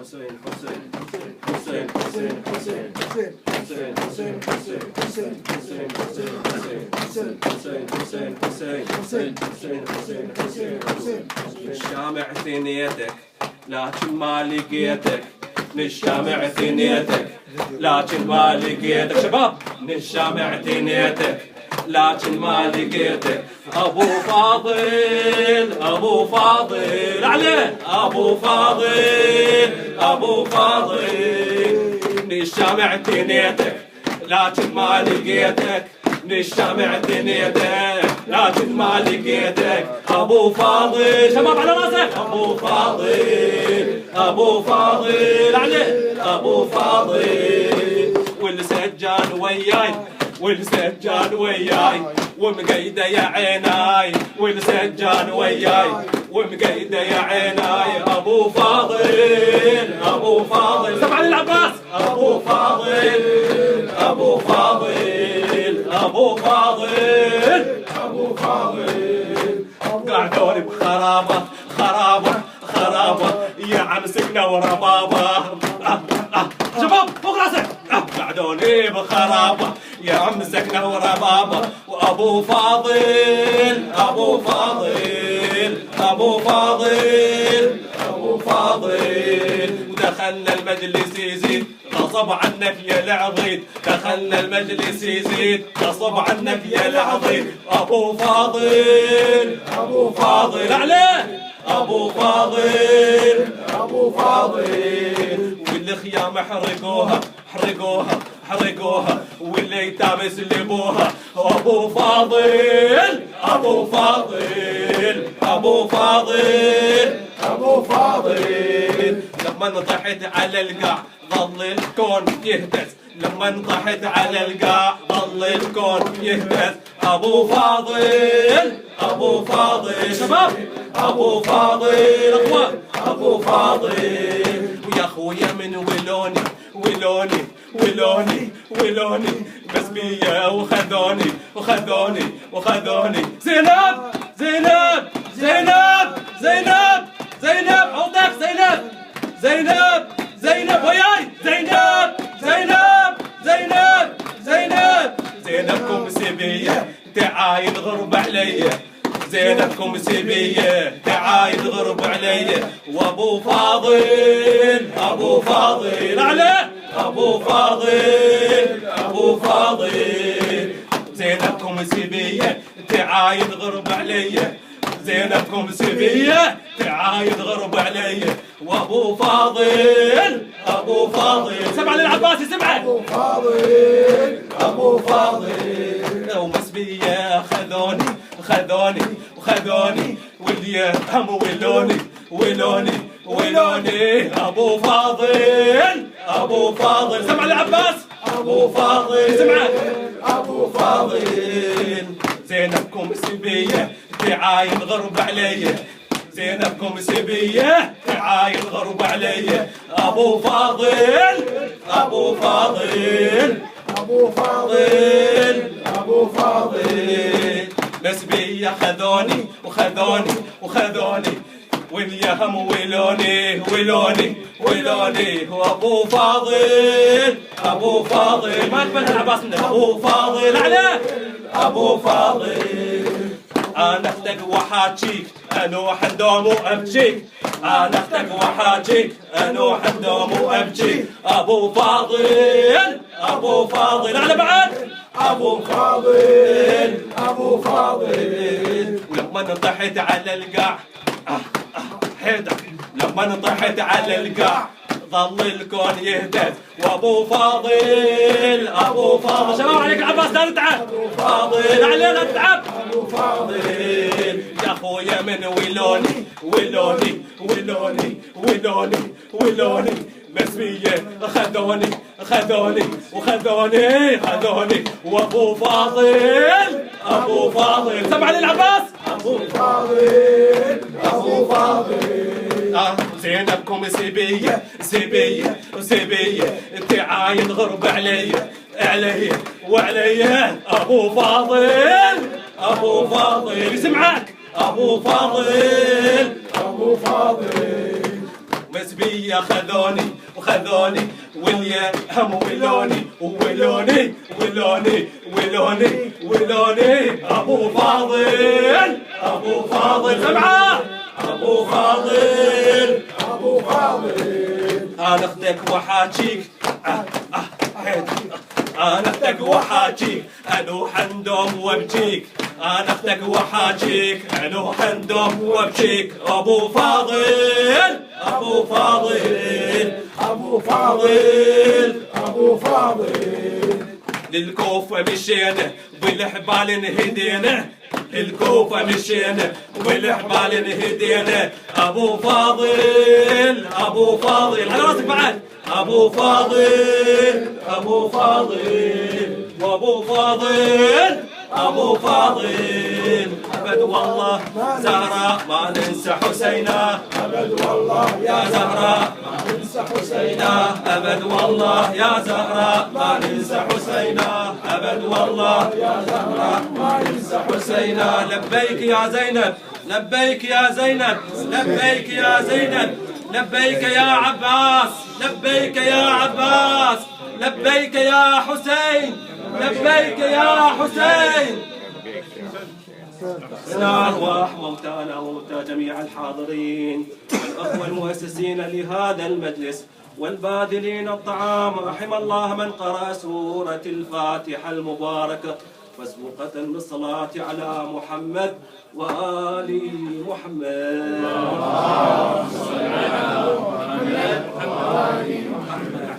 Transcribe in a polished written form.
نشامع ثنيتك لكن ما لقيتك، نشامع ثنيتك لكن ما لقيتك، شباب نشامع ثنيتك لكن ما لقيتك. ابو فاضل ابو فاضل عليه، ابو فاضل ابو فاضل، نشامع ثنيتك لكن ما لقيتك، نشامع ثنيتك لكن ما لقيتك. ابو فاضل شباب على راسك، ابو فاضل ابو فاضل عليه، ابو فاضل، والسجان وياي والسجان وياي ومقيده يا عيناي، والسجان وياي ومقيده يا عيناي. ابو فاضل ابو فاضل، سمع العباس، ابو فاضل ابو فاضل ابو فاضل ابو فاضل، قعدوني بخرابه خرابه خرابه يا عم سكنه وربابه. شباب فوق راسك، قعدوني بخرابه يا عم سكنه وربابه. وابو فاضل ابو فاضل ابو فاضل ابو فاضل، ودخلنا المجلس يزيد غصب عنك يا العضيد، دخلنا المجلس يزيد غصب عنك يا العضيد. ابو فاضل ابو فاضل عليه، ابو فاضل ابو فاضل، والخيام حرقوها حرقوها حرقوها، والايتام سلبوها. ابو فاضل ابو فاضل ابو فاضل ابو فاضل، لما طحت على القاع ظل الكون يهتز، لما طحت على القاع ظل الكون يهتز. ابو فاضل ابو فاضل شباب، ابو فاضل اخوان، ابو فاضل، ويا اخويا من ولوني ولوني ولوني ولوني بس بيا وخذوني وخذوني وخذوني. زينب زينب زينب زينب زينب عوضك، زينب زينب زينب وياي، زينب زينب زينب زينب، زينبكم سبية تعاين غرب عليا، زينبكم سبية تعاين غرب عليا. وابو فاضل ابو فاضل عليه، ابو فاضل ابو فاضل، زينبكم سبية تعاين غرب عليا، زينبكم سبية تعاين غرب عليا. وابو فاضل ابو فاضل، سمع للعباسي سمع، ابو فاضل ابو فاضل، ومسبية خذوني خذوني وخذوني، واللي هم ولوني ولوني ولوني. ابو فاضل ابو فاضل، سمع للعباس، ابو فاضل سمع، ابو فاضل، زينبكم سبية تعاين غرب عليا، زينبكم سبية تعاين غرب عليا. ابو فاضل ابو فاضل ابو فاضل ابو فاضل، مسبية خذوني وخذوني وخذوني، واليهم ولوني ولوني ولوني. وابو فاضل ابو فاضل، ما تبنى العباس منك، ابو فاضل عليه، ابو فاضل، انا اختك وحاجيك انوح الدوم وابجيك، انا اختك وحاجيك انوح الدوم وابجيك. ابو فاضل ابو فاضل على بعد، ابو فاضل ابو فاضل، ولما طحت على القاع حيدر، لما طحت على القاع ظل الكون يهتز. وابو فاضل ابو فاضل، شباب عليك العباس لا تتعب، ابو فاضل علينا لا تتعب، ابو فاضل، يا اخويا من ولوني ولوني ولوني ولوني ولوني، بس بيه خذوني خذوني وخذوني خذوني. وابو فاضل ابو فاضل، سمع للعباس، ابو فاضل ابو فاضل، زينبكم سبية سبية سبية تعاين غرب عليا عليا وعليا. ابو فاضل ابو فاضل يسمعك، ابو فاضل ابو فاضل، بيا خذوني وخذوني واليا هم ولوني ولوني ولوني ولوني ولوني ابو فاضل ابو فاضل سمعه ابو فاضل ابو فاضل انا اختك وحاجيك انا اختك وحاجيك انوح اندم وابجيك انا اختك وحاجيك انوح اندم وابجيك ابو فاضل ابو فاضل ابو فاضل ابو فاضل للكوفة مشينا والحبال انهدينا للكوفة مشينا والحبال انهدينا ابو فاضل ابو فاضل على راسك بعد ابو فاضل ابو فاضل وابو فاضل ابو فاضل ابد والله زهراء ما ننسى حسينا ابد والله يا زهراء ما ننسى حسينا ابد والله يا زهراء ما ننسى حسينا ابد والله يا زهراء ما ننسى حسينا لبيك يا زينب لبيك يا زينب لبيك يا زينب لبيك يا عباس لبيك يا عباس لبيك يا حسين لبيك يا حسين إلى أرواح موتانا وموتى جميع الحاضرين والأخوة المؤسسين لهذا المجلس والباذلين الطعام رحم الله من قرأ سورة الفاتحة المباركة مسبوقة بالصلاة على محمد وآل محمد. اللهم صل على محمد وآل محمد.